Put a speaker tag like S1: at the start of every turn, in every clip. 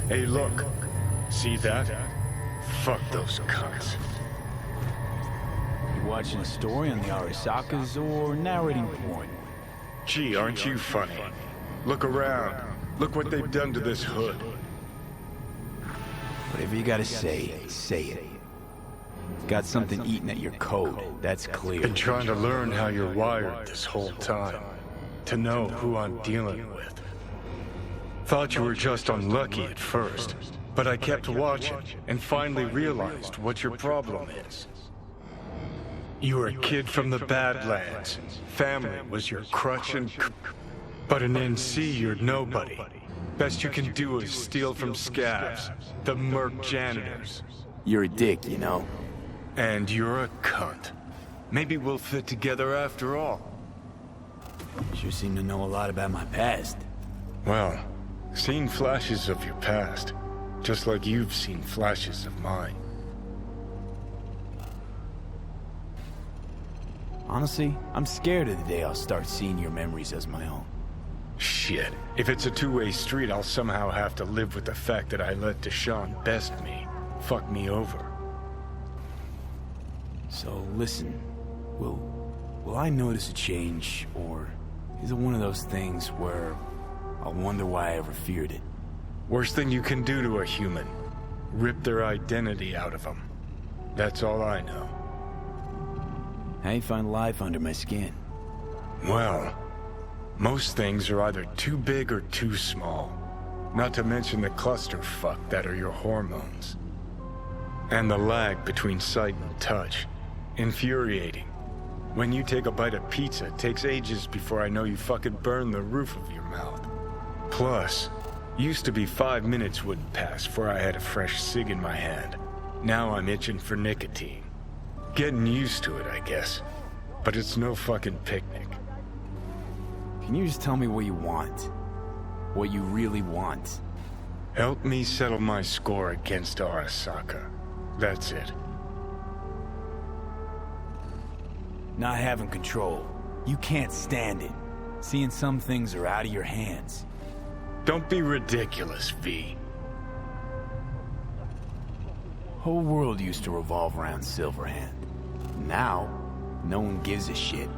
S1: Hey, look. See that? Fuck those cunts.
S2: You watching a story on the Arasakas or narrating porn?
S1: Gee, aren't you funny? Look around. Look what they've done to this hood.
S2: Whatever you gotta say, say it. Got something eating at your code, that's clear.
S1: Been trying to learn how you're wired this whole time. To know who I'm dealing with. Thought you were just unlucky at first, but I kept watching and finally realized what your problem is. You were a kid from the Badlands. Family was your crutch and but in NC you're nobody. Best you can do is steal from scabs, the merc janitors.
S2: You're a dick, you know.
S1: And you're a cunt. Maybe we'll fit together after all.
S2: Sure seem to know a lot about my past.
S1: Well, seen flashes of your past, just like you've seen flashes of mine.
S2: Honestly, I'm scared of the day I'll start seeing your memories as my own.
S1: Shit. If it's a two-way street, I'll somehow have to live with the fact that I let Deshaun best me, fuck me over.
S2: So listen, will I notice a change, or is it one of those things where I'll wonder why I ever feared it?
S1: Worst thing you can do to a human. Rip their identity out of them. That's all I know.
S2: How you find life under my skin?
S1: Well, most things are either too big or too small. Not to mention the clusterfuck that are your hormones. And the lag between sight and touch. Infuriating. When you take a bite of pizza, it takes ages before I know you fucking burn the roof of your mouth. Plus, used to be 5 minutes wouldn't pass before I had a fresh cig in my hand. Now I'm itching for nicotine. Getting used to it, I guess. But it's no fucking picnic.
S2: Can you just tell me what you want? What you really want?
S1: Help me settle my score against Arasaka. That's it.
S2: Not having control. You can't stand it. Seeing some things are out of your hands.
S1: Don't be ridiculous, V.
S2: Whole world used to revolve around Silverhand. Now, no one gives a shit.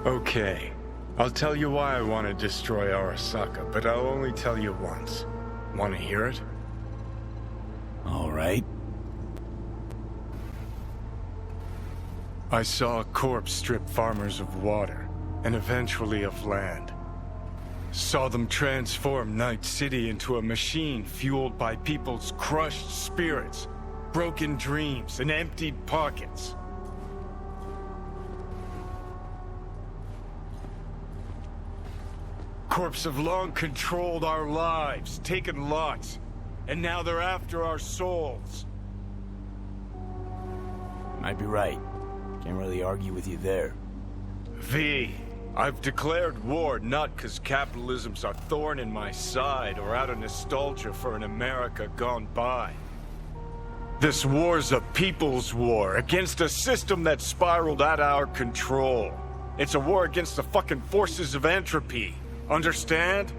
S1: Okay. I'll tell you why I want to destroy Arasaka, but I'll only tell you once. Want to hear it?
S2: All right.
S1: I saw a corpse strip farmers of water, and eventually of land. Saw them transform Night City into a machine fueled by people's crushed spirits, broken dreams, and emptied pockets. Corps have long controlled our lives, taken lots, and now they're after our souls.
S2: Might be right. Can't really argue with you there.
S1: V, I've declared war not because capitalism's a thorn in my side or out of nostalgia for an America gone by. This war's a people's war against a system that spiraled out of our control. It's a war against the fucking forces of entropy. Understand?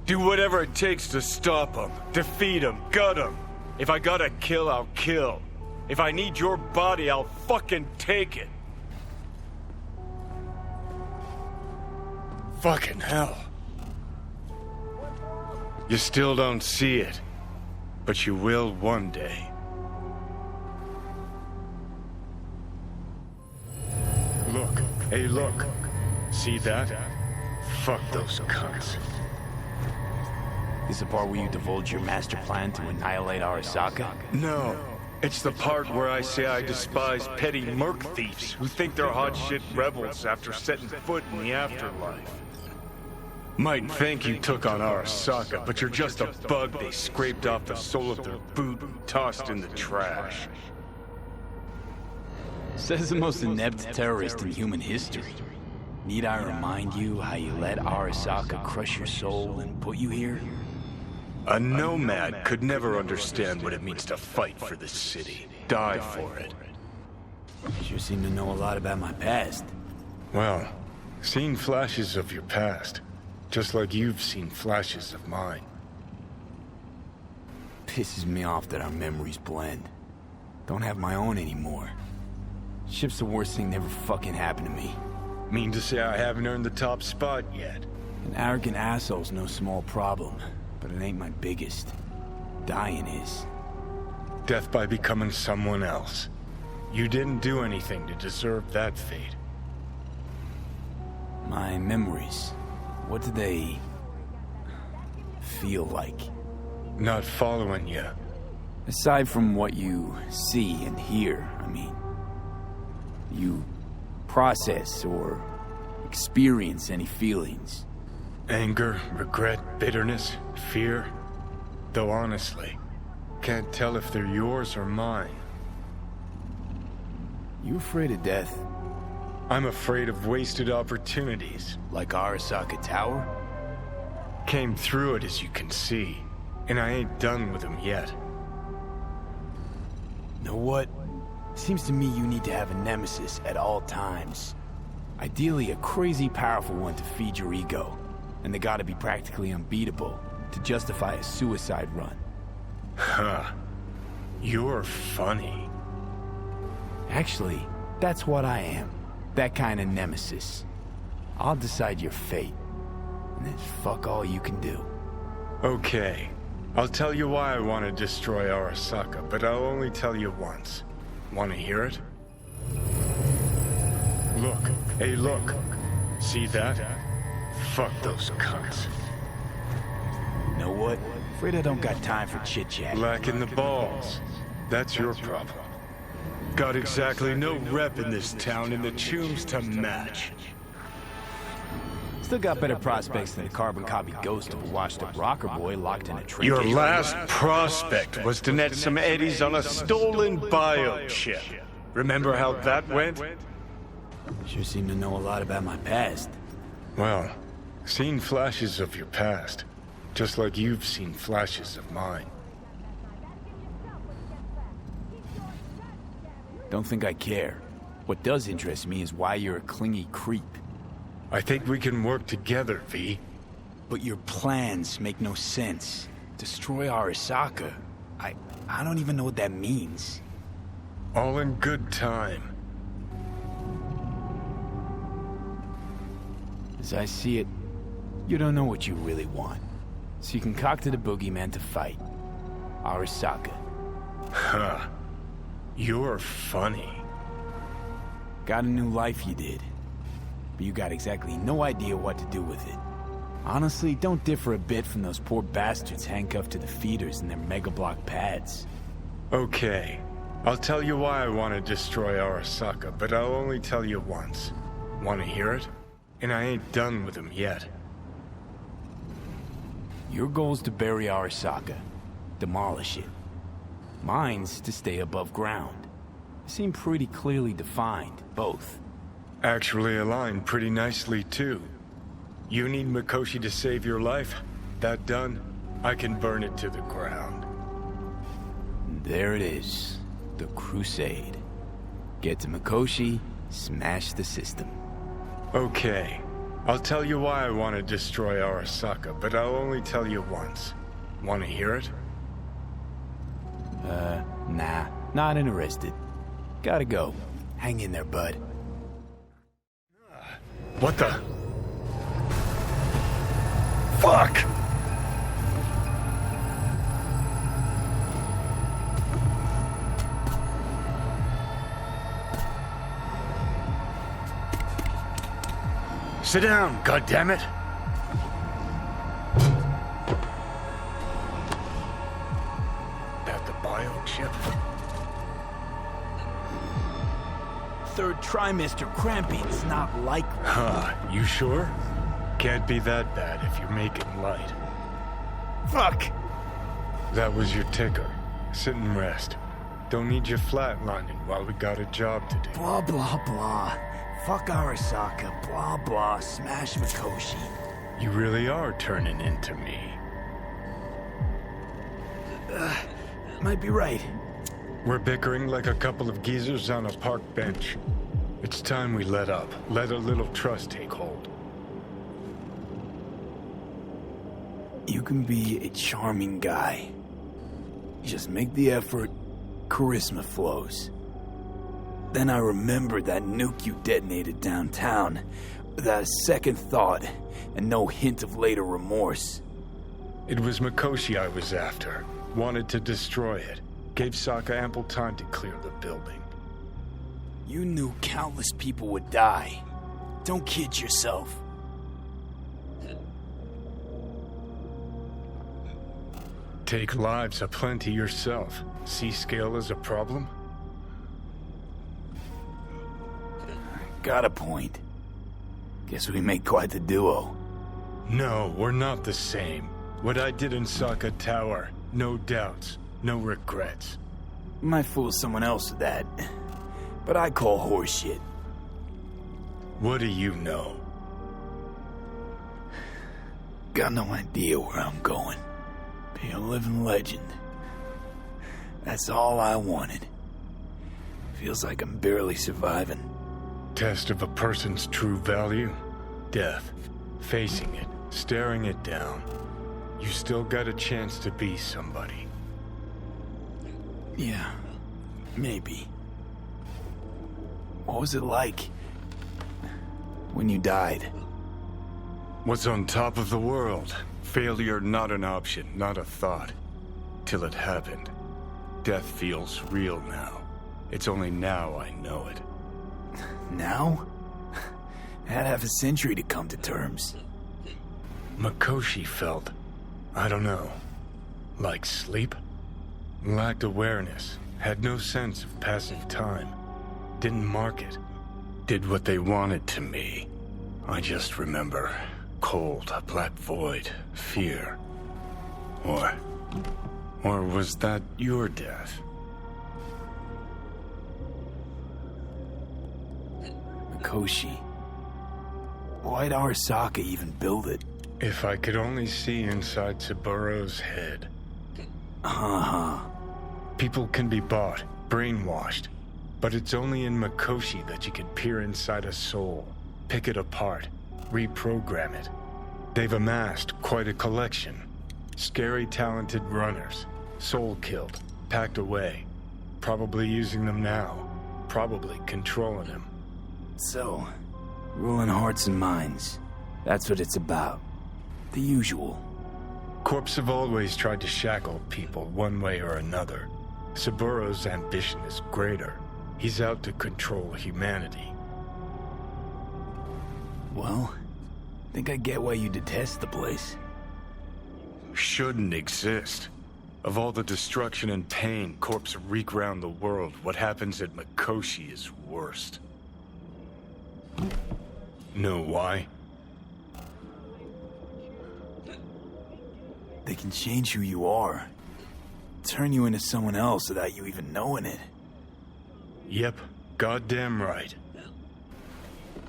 S1: Do whatever it takes to stop them, defeat them, gut them. If I gotta kill, I'll kill. If I need your body, I'll fucking take it. Fucking hell. You still don't see it, but you will one day. Look, hey look. See that? Fuck those cunts.
S2: This the part where you divulge your master plan to annihilate Arasaka?
S1: No. It's the part where I say I despise petty merc thieves who think they're hot shit rebels after setting foot in the afterlife. Might think you took on Arasaka, but you're just a bug they scraped off the sole of their boot and tossed in the trash.
S2: Says the most inept terrorist in human history. Need I remind you how you let Arasaka crush your soul and put you here?
S1: A nomad could never understand what it means to fight for this city, die for it.
S2: Sure seem to know a lot about my past.
S1: Well, seen flashes of your past, just like you've seen flashes of mine.
S2: Pisses me off that our memories blend. Don't have my own anymore. Ship's the worst thing that ever fucking happened to me.
S1: Mean to say I haven't earned the top spot yet?
S2: An arrogant asshole's no small problem, but it ain't my biggest. Dying is.
S1: Death by becoming someone else. You didn't do anything to deserve that fate.
S2: My memories, what do they feel like?
S1: Not following you.
S2: Aside from what you see and hear, I mean, you process or experience any feelings?
S1: Anger, regret, bitterness, fear. Though honestly, can't tell if they're yours or mine.
S2: You afraid of death?
S1: I'm afraid of wasted opportunities.
S2: Like Arasaka Tower?
S1: Came through it, as you can see, and I ain't done with them yet.
S2: Know what? Seems to me you need to have a nemesis at all times. Ideally, a crazy powerful one to feed your ego. And they gotta be practically unbeatable to justify a suicide run.
S1: Huh. You're funny.
S2: Actually, that's what I am. That kind of nemesis. I'll decide your fate. And then fuck all you can do.
S1: Okay. I'll tell you why I want to destroy Arasaka, but I'll only tell you once. Want to hear it? Look. Hey, look. See that? Fuck those cunts.
S2: Know what? Afraid I don't got time for chit-chat.
S1: Lacking the balls. That's your problem. Got exactly no rep in this town and the chooms to match.
S2: Still got better prospects than a carbon copy ghost of a washed-up rocker boy locked in a tree.
S1: Your last prospect was to net some eddies on a stolen biochip. Remember how that went?
S2: Sure seem to know a lot about my past.
S1: Well, seen flashes of your past. Just like you've seen flashes of mine.
S2: Don't think I care. What does interest me is why you're a clingy creep.
S1: I think we can work together, V.
S2: But your plans make no sense. Destroy Arasaka? I don't even know what that means.
S1: All in good time.
S2: As I see it, you don't know what you really want. So you concocted a boogeyman to fight. Arasaka.
S1: Huh. You're funny.
S2: Got a new life you did. But you got exactly no idea what to do with it. Honestly, don't differ a bit from those poor bastards handcuffed to the feeders in their mega block pads.
S1: Okay. I'll tell you why I want to destroy Arasaka, but I'll only tell you once. Want to hear it? And I ain't done with him yet.
S2: Your goal's to bury Arasaka. Demolish it. Mine's to stay above ground. Seem pretty clearly defined, both.
S1: Actually aligned pretty nicely, too. You need Mikoshi to save your life? That done, I can burn it to the ground.
S2: There it is. The Crusade. Get to Mikoshi, smash the system.
S1: Okay. I'll tell you why I want to destroy Arasaka, but I'll only tell you once. Want to hear it?
S2: Nah. Not interested. Gotta go. Hang in there, bud.
S1: What the? Fuck! Sit down, goddammit! That the biochip?
S2: Third trimester cramping. It's not likely.
S1: Huh, you sure? Can't be that bad if you're making light.
S2: Fuck!
S1: That was your ticker. Sit and rest. Don't need you flatlining while we got a job to do.
S2: Blah, blah, blah. Fuck Arasaka. Blah, blah. Smash Mikoshi.
S1: You really are turning into me.
S2: Might be right.
S1: We're bickering like a couple of geezers on a park bench. It's time we let up. Let a little trust take hold.
S2: You can be a charming guy, You just make the effort, charisma flows. Then I remembered that nuke you detonated downtown, without a second thought, and no hint of later remorse.
S1: It was Mikoshi I was after. Wanted to destroy it. Gave Saka ample time to clear the building.
S2: You knew countless people would die. Don't kid yourself.
S1: Take lives aplenty yourself. See scale as a problem?
S2: Got a point. Guess we make quite the duo.
S1: No, we're not the same. What I did in Saka Tower, no doubts, no regrets.
S2: Might fool someone else with that, but I call horseshit.
S1: What do you know?
S2: Got no idea where I'm going. Be a living legend. That's all I wanted. Feels like I'm barely surviving.
S1: Test of a person's true value? Death. Facing it, staring it down. You still got a chance to be somebody.
S2: Yeah, maybe. What was it like when you died?
S1: Was on top of the world. Failure not an option, not a thought. Till it happened. Death feels real now. It's only now I know it.
S2: Now? Had half a century to come to terms.
S1: Mikoshi felt, I don't know, like sleep? Lacked awareness, had no sense of passing time. Didn't mark it. Did what they wanted to me. I just remember cold, a black void, fear. Or was that your death?
S2: Mikoshi. Why'd Arasaka even build it?
S1: If I could only see inside Saburo's head. People can be bought, brainwashed. But it's only in Mikoshi that you can peer inside a soul, pick it apart, reprogram it. They've amassed quite a collection. Scary, talented runners. Soul killed, packed away. Probably using them now. Probably controlling them.
S2: So, ruling hearts and minds. That's what it's about. The usual.
S1: Corps have always tried to shackle people one way or another. Saburo's ambition is greater. He's out to control humanity.
S2: Well, think I get why you detest the place.
S1: Shouldn't exist. Of all the destruction and pain corps wreak round the world, what happens at Mikoshi is worst. Know why?
S2: They can change who you are. Turn you into someone else without you even knowing it.
S1: Yep, goddamn right.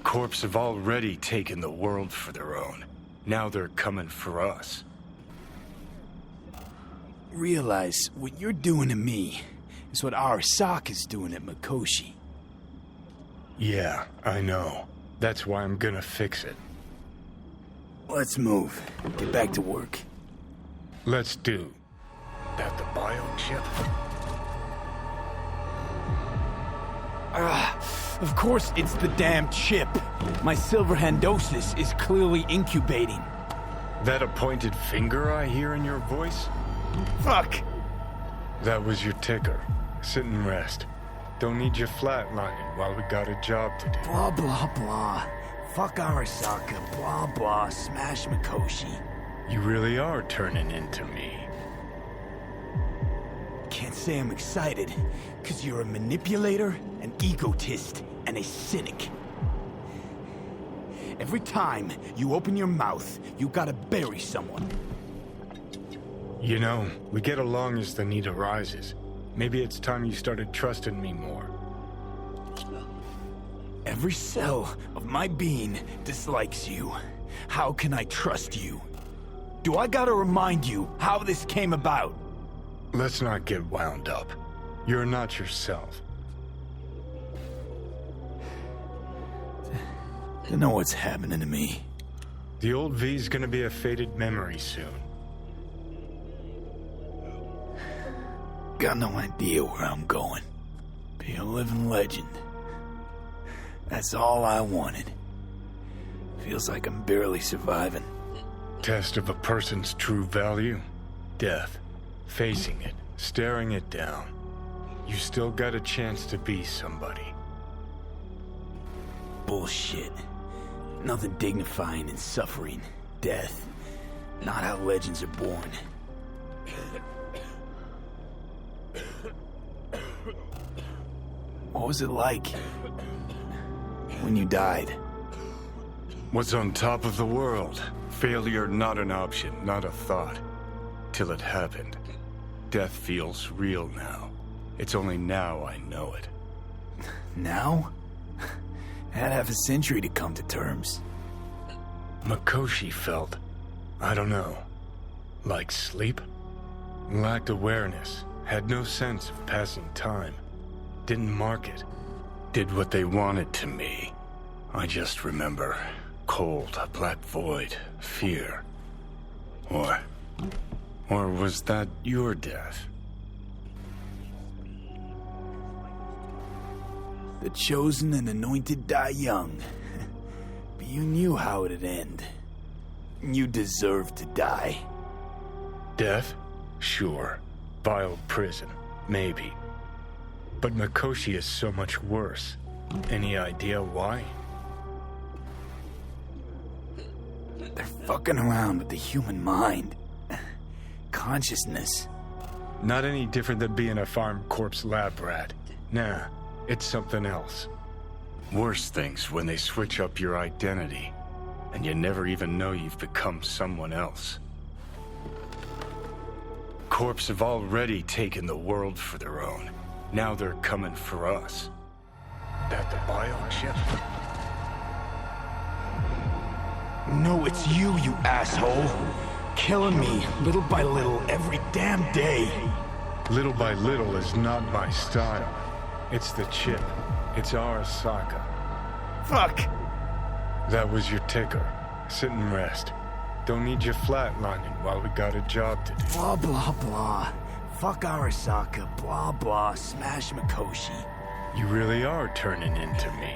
S1: Corps have already taken the world for their own. Now they're coming for us.
S2: Realize what you're doing to me is what Arasaka's doing at Mikoshi.
S1: Yeah, I know. That's why I'm gonna fix it.
S2: Let's move. Get back to work.
S1: Let's do. That the biochip?
S2: Of course it's the damn chip. My silver handosis is clearly incubating.
S1: That a pointed finger I hear in your voice?
S2: Fuck!
S1: That was your ticker. Sit and rest. Don't need you flatlining while we got a job to do.
S2: Blah, blah, blah. Fuck Arasaka, blah, blah, smash Mikoshi.
S1: You really are turning into me.
S2: Can't say I'm excited, because you're a manipulator, an egotist, and a cynic. Every time you open your mouth, you gotta bury someone.
S1: You know, we get along as the need arises. Maybe it's time you started trusting me more.
S2: Every cell of my being dislikes you. How can I trust you? Do I gotta remind you how this came about?
S1: Let's not get wound up. You're not yourself.
S2: Don't know what's happening to me.
S1: The old V's gonna be a faded memory soon.
S2: got no idea where I'm going. Be a living legend. That's all I wanted. Feels like I'm barely surviving.
S1: Test of a person's true value? Death. Facing it, staring it down. You still got a chance to be somebody.
S2: Bullshit. Nothing dignifying in suffering, death. Not how legends are born. What was it like when you died?
S1: Was on top of the world. Failure not an option, not a thought. Till it happened. Death feels real now. It's only now I know it.
S2: Now? I had half a century to come to terms.
S1: Mikoshi felt, I don't know, like sleep? Lacked awareness, had no sense of passing time. Didn't mark it. Did what they wanted to me. I just remember cold, a black void, fear. Or was that your death?
S2: The chosen and anointed die young. But you knew how it'd end. You deserved to die.
S1: Death? Sure. Vile prison. Maybe. But Mikoshi is so much worse. Any idea why?
S2: They're fucking around with the human mind. Consciousness.
S1: Not any different than being a farm corpse lab rat. Nah, it's something else. Worse things when they switch up your identity, and you never even know you've become someone else. Corps have already taken the world for their own. Now they're coming for us. That the biochip?
S2: No, it's you, you asshole. Killing me, little by little, every damn day.
S1: Little by little is not my style. It's the chip. It's Arasaka.
S2: Fuck!
S1: That was your ticker. Sit and rest. Don't need you flatlining while we got a job to do.
S2: Blah, blah, blah. Fuck Arasaka, blah, blah, smash Mikoshi.
S1: You really are turning into me.